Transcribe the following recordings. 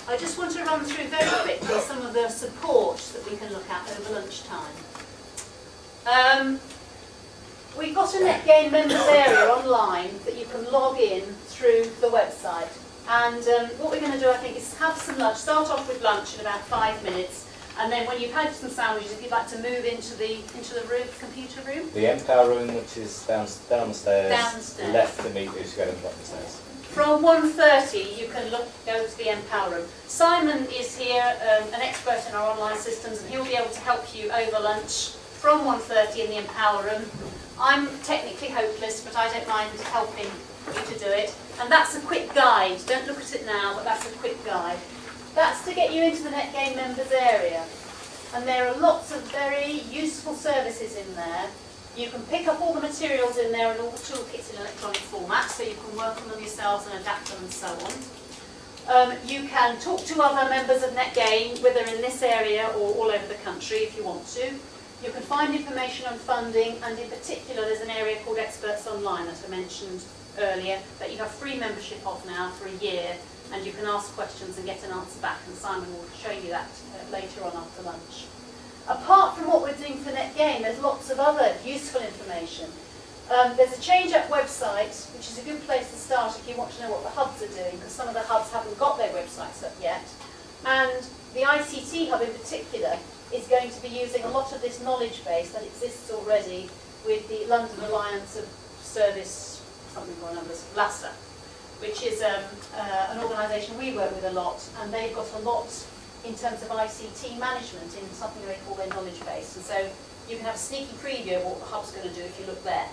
I just want to run through very quickly some of the support that we can look at over lunchtime. We've got a NetGain members area online that you can log in through the website. And what we're going to do, I think, is have some lunch. Start off with lunch in about 5 minutes. And then when you've had some sandwiches, if you'd like to move into the room, computer room. The Empower room, which is downstairs. Downstairs. Left immediately as you go up the stairs. From 1:30, you can go to the Empower room. Simon is here, an expert in our online systems, and he'll be able to help you over lunch from 1:30 in the Empower room. I'm technically hopeless, but I don't mind helping you to do it. And that's a quick guide. Don't look at it now, but that's a quick guide. That's to get you into the NetGain members area. And there are lots of very useful services in there. You can pick up all the materials in there and all the toolkits in electronic format, so you can work on them yourselves and adapt them and so on. You can talk to other members of NetGain, whether in this area or all over the country if you want to. You can find information on funding, and in particular there's an area called Experts Online that I mentioned earlier that you have free membership of now for a year, and you can ask questions and get an answer back, and Simon will show you that later on after lunch. Apart from what we're doing for NetGain, there's lots of other useful information. There's a change-up website, which is a good place to start if you want to know what the hubs are doing, because some of the hubs haven't got their websites up yet. And the ICT hub in particular is going to be using a lot of this knowledge base that exists already with the London Alliance of Service, something or another, LASA, which is an organisation we work with a lot, and they've got a lot in terms of ICT management in something they call their knowledge base. And so you can have a sneaky preview of what the hub's going to do if you look there.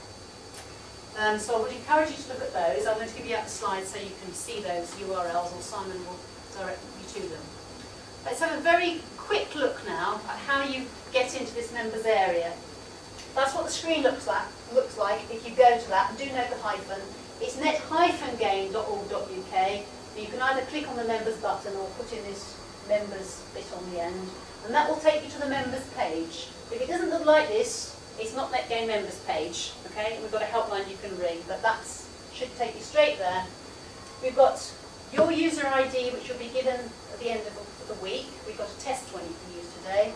So I would encourage you to look at those. I'm going to give you out the slides so you can see those URLs, or Simon will direct you to them. Let's have a very quick look now at how you get into this members area. That's what the screen looks like if you go to that, and do note the hyphen. It's net-gain.org.uk. You can either click on the members button or put in this members bit on the end, and that will take you to the members page. If it doesn't look like this, it's not NetGain members page, okay? We've got a helpline you can ring, but that should take you straight there. We've got your user ID, which will be given at the end of the week. We've got a test one you can use today,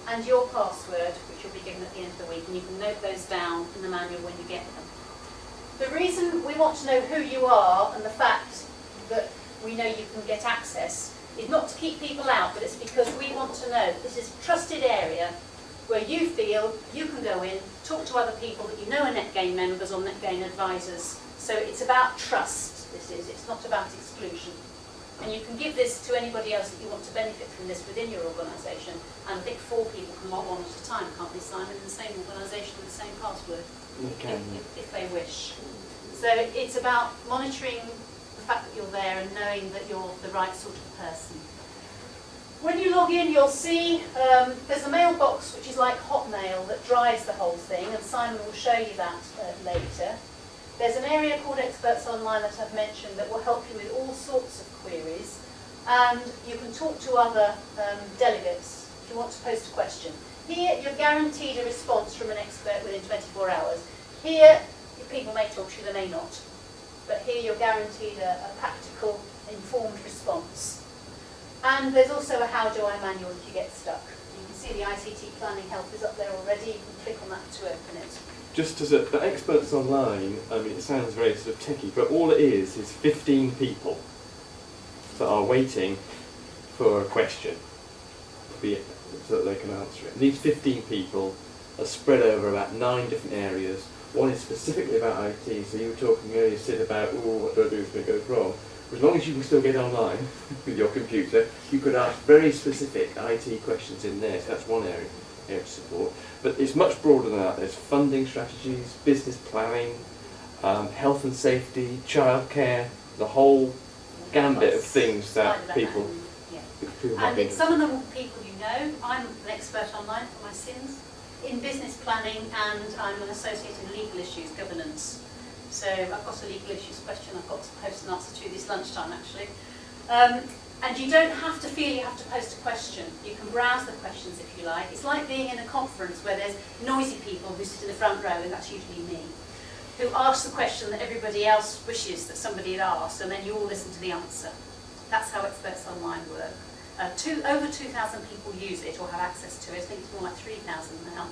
and your password, which will be given at the end of the week, and you can note those down in the manual when you get them. The reason we want to know who you are and the fact that we know you can get access is not to keep people out, but it's because we want to know that this is a trusted area where you feel you can go in, talk to other people that you know are NetGain members or NetGain advisors. So it's about trust, this is. It's not about exclusion. And you can give this to anybody else that you want to benefit from this within your organisation. And I think 4 people can log on at a time, can't they, Simon, in the same organisation with the same password? You can. If they wish. So it's about monitoring the fact that you're there and knowing that you're the right sort of person. When you log in, you'll see there's a mailbox which is like Hotmail that drives the whole thing, and Simon will show you that later. There's an area called Experts Online that I've mentioned that will help you with all sorts of queries, and you can talk to other delegates if you want to post a question. Here you're guaranteed a response from an expert within 24 hours. Here people may talk to you, they may not. But here you're guaranteed a practical, informed response. And there's also a How Do I manual if you get stuck. You can see the ICT planning help is up there already. You can click on that to open it. Just as the Experts Online, I mean, it sounds very sort of techy, but all it is 15 people that are waiting for a question so that they can answer it. These 15 people are spread over about 9 different areas. One is specifically about IT, so you were talking earlier, Sid, about, oh, what do I do if it goes wrong? As long as you can still get online with your computer, you could ask very specific IT questions in there, so that's one area of support. But it's much broader than that. There's funding strategies, business planning, health and safety, childcare, the whole gambit of things that people and some of them are people you know. I'm an expert online for my sins in business planning, and I'm an associate in legal issues governance. So I've got a legal issues question I've got to post an answer to this lunchtime, actually. And you don't have to feel you have to post a question. You can browse the questions if you like. It's like being in a conference where there's noisy people who sit in the front row, and that's usually me, who ask the question that everybody else wishes that somebody had asked, and then you all listen to the answer. That's how Experts Online work. Over 2,000 people use it or have access to it. I think it's more like 3,000 now.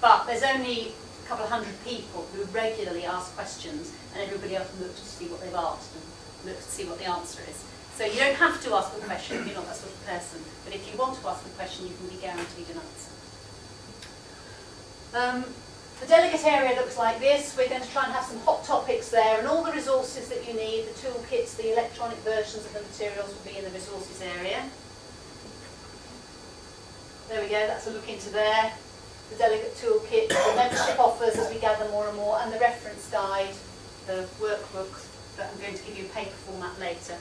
But there's only a couple of hundred people who regularly ask questions, and everybody else looks to see what they've asked and looks to see what the answer is. So you don't have to ask a question if you're not that sort of person, but if you want to ask a question, you can be guaranteed an answer. The delegate area looks like this. We're going to try and have some hot topics there, and all the resources that you need, the toolkits, the electronic versions of the materials will be in the resources area. There we go, that's a look into there. The delegate toolkit, the membership offers as we gather more and more, and the reference guide, the workbook that I'm going to give you a paper format later.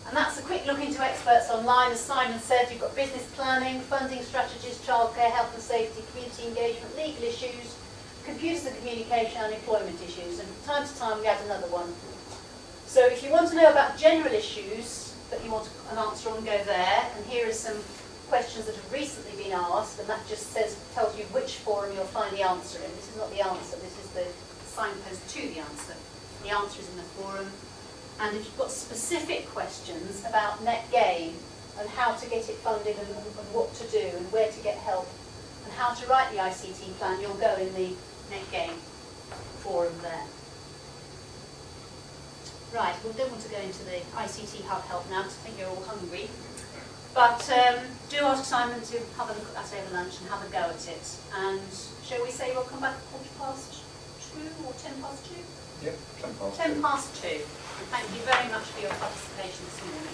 And that's a quick look into Experts Online. As Simon said, you've got business planning, funding strategies, childcare, health and safety, community engagement, legal issues, computers and communication, and employment issues. And from time to time we add another one. So if you want to know about general issues that you want an answer on, go there. And here are some questions that have recently been asked, and that just tells you which forum you'll find the answer in. This is not the answer, this is the signpost to the answer. The answer is in the forum. And if you've got specific questions about net gain and how to get it funded and what to do and where to get help and how to write the ICT plan, you'll go in the net gain forum there. Right, we don't want to go into the ICT Hub help now because I think you're all hungry. But do ask Simon to have a look at that over lunch and have a go at it. And shall we say we'll come back at 2:15 or 2:10? Yep, 2. 2. And thank you very much for your participation this morning.